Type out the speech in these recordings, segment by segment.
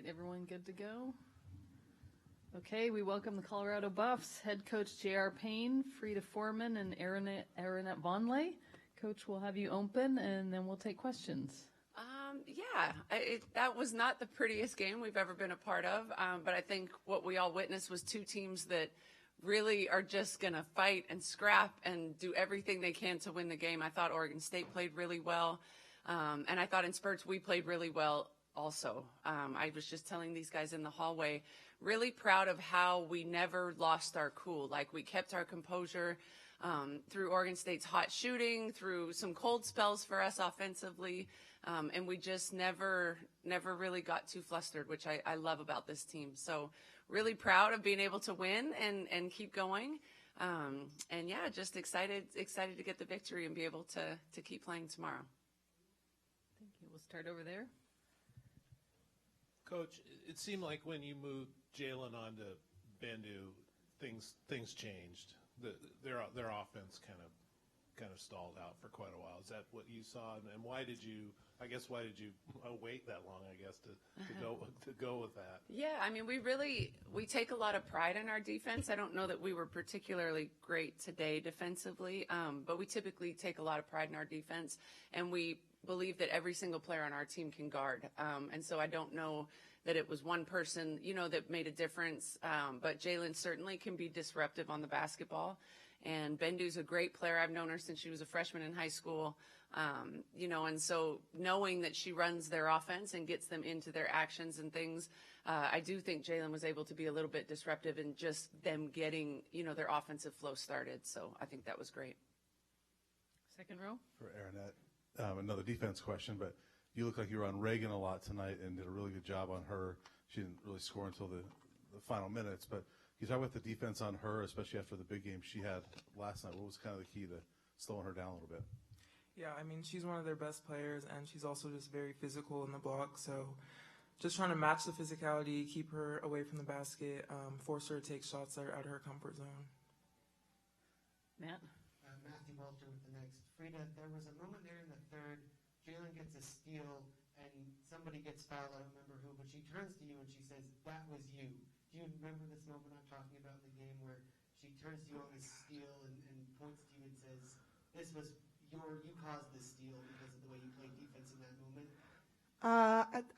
everyone good to go? Okay, we welcome the Colorado Buffs, head coach JR Payne, Frida Formann, and Aaronette Vonleh. Coach, we'll have you open, and then we'll take questions. That was not the prettiest game we've ever been a part of, but I think what we all witnessed was two teams that really are just going to fight and scrap and do everything they can to win the game. I thought Oregon State played really well, and I thought in spurts we played really well also. I was just telling these guys in the hallway, really proud of how we never lost our cool. Like, we kept our composure through Oregon State's hot shooting, through some cold spells for us offensively, and we just never really got too flustered, which I love about this team. So really proud of being able to win and keep going. And yeah, just excited to get the victory and be able to keep playing tomorrow. Thank you. We'll start over there. Coach, it seemed like when you moved Jalen on to Bendu, things changed. Their offense kind of stalled out for quite a while. Is that what you saw? And why did you wait that long, I guess, to go with that? Yeah, I mean, we take a lot of pride in our defense. I don't know that we were particularly great today defensively, but we typically take a lot of pride in our defense, and we believe that every single player on our team can guard. And so I don't know that it was one person, that made a difference. But Jalen certainly can be disruptive on the basketball. And Bendu's a great player. I've known her since she was a freshman in high school. And so knowing that she runs their offense and gets them into their actions and things, I do think Jalen was able to be a little bit disruptive in just them getting, their offensive flow started. So I think that was great. Second row. For Aaronette, another defense question, but you look like you were on Reagan a lot tonight and did a really good job on her. She didn't really score until the final minutes, but can you talk about the defense on her, especially after the big game she had last night? What was kind of the key to slowing her down a little bit? Yeah, I mean, she's one of their best players, and she's also just very physical in the block. So just trying to match the physicality, keep her away from the basket, force her to take shots that are out of her comfort zone. Matt? Matthew Walter with the next. Frida, there was a moment there in the third. Jalen gets a steal, and somebody gets fouled. I don't remember who, but she turns to you and she says, "That was you." Do you remember this moment I'm talking about in the game where she turns to you on this steal and points to you and says, "This was you caused this steal because of the way you played defense in that moment"?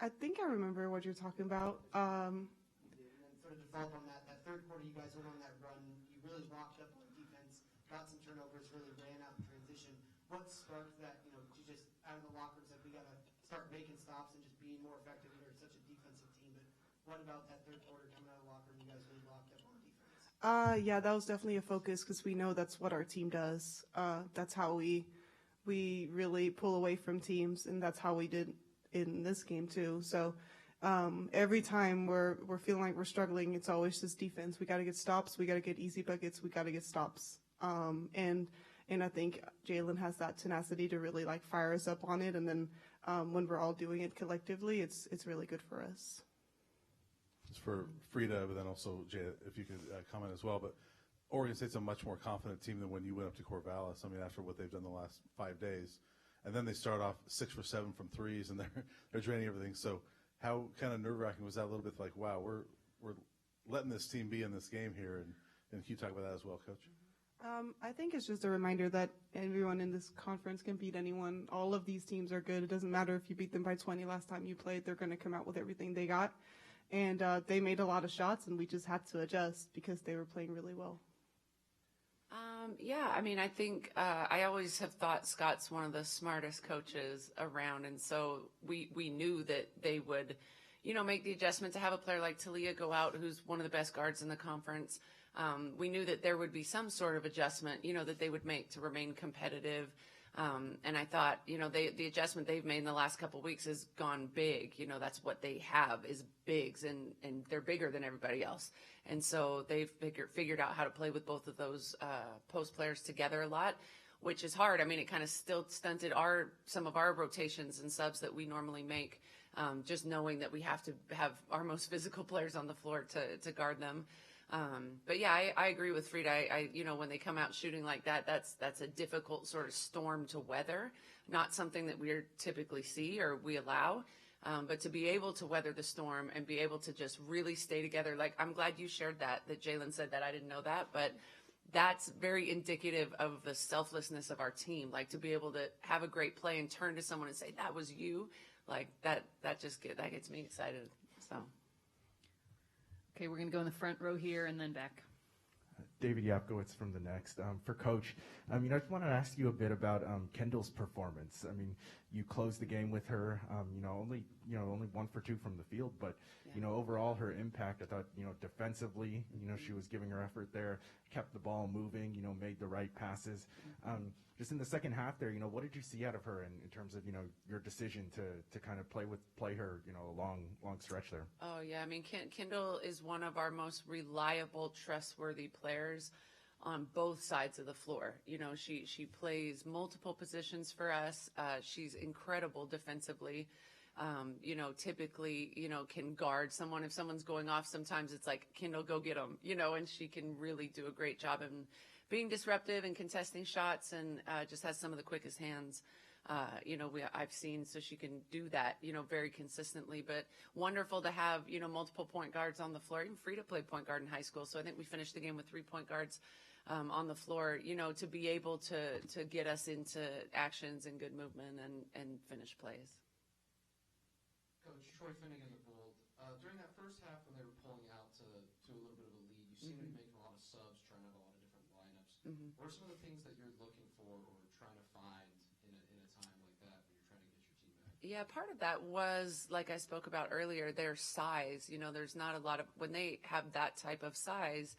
I think I remember what you're talking about. And then sort of to follow up on that third quarter, you guys went on that run. You really locked up on defense, got some turnovers, really ran out in transition. What sparked that? You just out of the locker room said, "We got to start making stops and just being more effective." We're such a defensive team, but what about that third quarter coming out of the locker room? You guys really locked up on defense. Yeah, that was definitely a focus because we know that's what our team does. That's how we really pull away from teams, and that's how we did in this game too. So every time we're feeling like we're struggling, it's always just defense. We got to get stops. We got to get easy buckets. We got to get stops. And I think Jalen has that tenacity to really fire us up on it. And then when we're all doing it collectively, it's really good for us. It's for Frida, but then also Jay, if you could comment as well. But Oregon State's a much more confident team than when you went up to Corvallis. I mean, after what they've done the last 5 days, and then they start off 6 for 7 from threes, and they're draining everything. So how kind of nerve-wracking was that? A little bit like, wow, we're letting this team be in this game here, and can you talk about that as well, Coach? I think it's just a reminder that everyone in this conference can beat anyone. All of these teams are good. It doesn't matter if you beat them by 20 last time you played. They're going to come out with everything they got. And they made a lot of shots, and we just had to adjust because they were playing really well. Yeah, I mean, I think I always have thought Scott's one of the smartest coaches around, and so we knew that they would, make the adjustment to have a player like Talia go out, who's one of the best guards in the conference. We knew that there would be some sort of adjustment, that they would make to remain competitive. And I thought, the adjustment they've made in the last couple of weeks has gone big. That's what they have is bigs, and they're bigger than everybody else. And so they've figured out how to play with both of those post players together a lot, which is hard. I mean, it kind of still stunted some of our rotations and subs that we normally make, just knowing that we have to have our most physical players on the floor to guard them. But yeah, I agree with Frida. When they come out shooting like that, that's a difficult sort of storm to weather, not something that we typically see or we allow. But to be able to weather the storm and be able to just really stay together, like I'm glad you shared that Jalen said that. I didn't know that, but that's very indicative of the selflessness of our team. Like to be able to have a great play and turn to someone and say, that was you, like that gets me excited. So. Okay, we're going to go in the front row here and then back. David Yapkowitz from The Next. For Coach, I just want to ask you a bit about Kendall's performance. You closed the game with her, only 1 for 2 from the field, but overall her impact, I thought, defensively, she was giving her effort there, kept the ball moving, made the right passes. Just in the second half there, what did you see out of her in terms of, your decision to kind of play her, a long stretch there? Oh, yeah. Kendall is one of our most reliable, trustworthy players on both sides of the floor. She plays multiple positions for us. She's incredible defensively. Typically, can guard someone. If someone's going off, sometimes it's like, Kendall, go get them, and she can really do a great job in being disruptive and contesting shots, and just has some of the quickest hands, I've seen, so she can do that, very consistently. But wonderful to have, multiple point guards on the floor. Even Frida played point guard in high school, so I think we finished the game with 3 point guards on the floor, to be able to get us into actions and good movement and finish plays. Coach, Troy Finnegan of Bold. During that first half when they were pulling out to a little bit of a lead, you seem to be making a lot of subs, trying to have a lot of different lineups. What are some of the things that you're looking for or trying to find in a time like that when you're trying to get your team back? Yeah, part of that was, like I spoke about earlier, their size. There's not a lot of, when they have that type of size,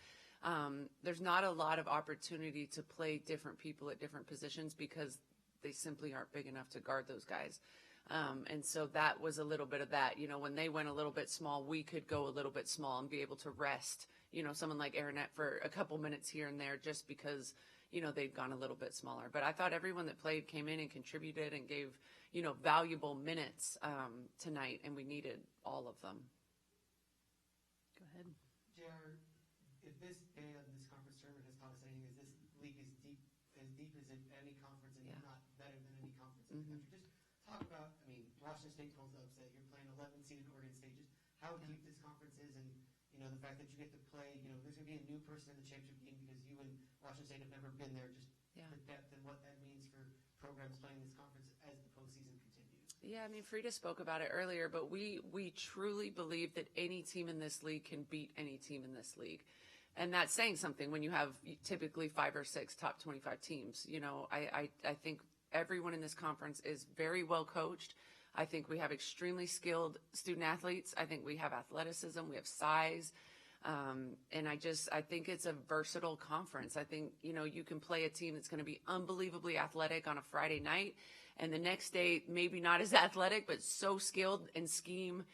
there's not a lot of opportunity to play different people at different positions because they simply aren't big enough to guard those guys. And so that was a little bit of that. When they went a little bit small, we could go a little bit small and be able to rest, someone like Aaronette for a couple minutes here and there just because, they'd gone a little bit smaller. But I thought everyone that played came in and contributed and gave, valuable minutes tonight, and we needed all of them. Go ahead. JR, if this day of this conference tournament has taught us anything, is this league as deep as any conference, and not better than any conference in the country. Just talk about, Washington State pulls the upset. You're playing 11 seeded Oregon State. Just how deep this conference is, and the fact that you get to play. There's going to be a new person in the championship game because you and Washington State have never been there. Just the depth and what that means for programs playing this conference as the postseason continues. Yeah, Frida spoke about it earlier, but we truly believe that any team in this league can beat any team in this league. And that's saying something when you have typically 5 or 6 top 25 teams. I think everyone in this conference is very well coached. I think we have extremely skilled student athletes. I think we have athleticism. We have size. And I think it's a versatile conference. I think, you can play a team that's going to be unbelievably athletic on a Friday night. And the next day, maybe not as athletic, but so skilled and scheme,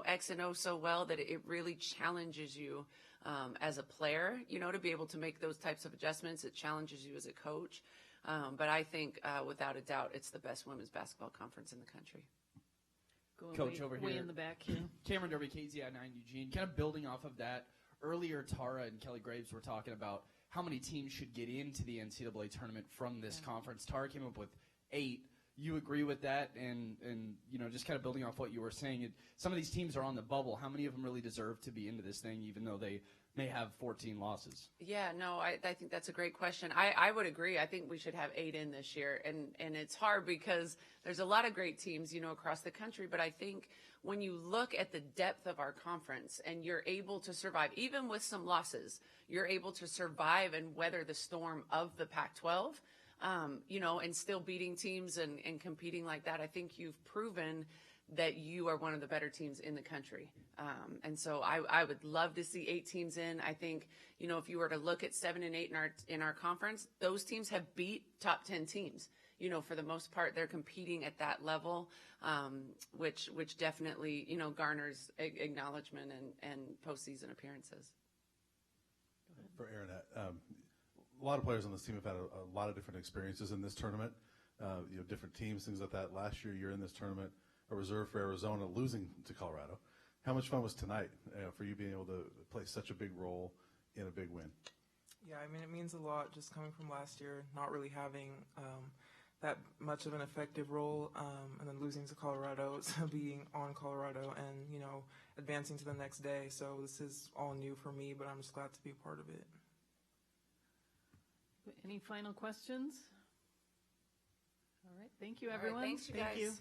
X and O so well that it really challenges you as a player, to be able to make those types of adjustments. It challenges you as a coach. But I think, without a doubt, it's the best women's basketball conference in the country. Coach, over here. Way in the back here. Cameron Derby, KZI9 Eugene. Kind of building off of that, earlier Tara and Kelly Graves were talking about how many teams should get into the NCAA tournament from this conference. Tara came up with 8. You agree with that? And just kind of building off what you were saying, some of these teams are on the bubble. How many of them really deserve to be into this thing, even though they may have 14 losses? Yeah, no, I think that's a great question. I would agree. I think we should have 8 in this year. And it's hard because there's a lot of great teams, across the country. But I think when you look at the depth of our conference and you're able to survive, even with some losses, you're able to survive and weather the storm of the Pac-12, and still beating teams and competing like that. I think you've proven that you are one of the better teams in the country. And so I would love to see 8 teams in. I think, if you were to look at 7 and 8 in our conference, those teams have beat top 10 teams. For the most part, they're competing at that level, which definitely, garners acknowledgement and postseason appearances. For Aaronette, a lot of players on this team have had a lot of different experiences in this tournament, different teams, things like that. Last year, you're in this tournament, a reserve for Arizona, losing to Colorado. How much fun was tonight for you being able to play such a big role in a big win? Yeah, it means a lot just coming from last year, not really having that much of an effective role, and then losing to Colorado, so being on Colorado and, you know, advancing to the next day. So this is all new for me, but I'm just glad to be a part of it. Any final questions? All right. Thank you, All right, everyone. thanks, you Thank guys. you.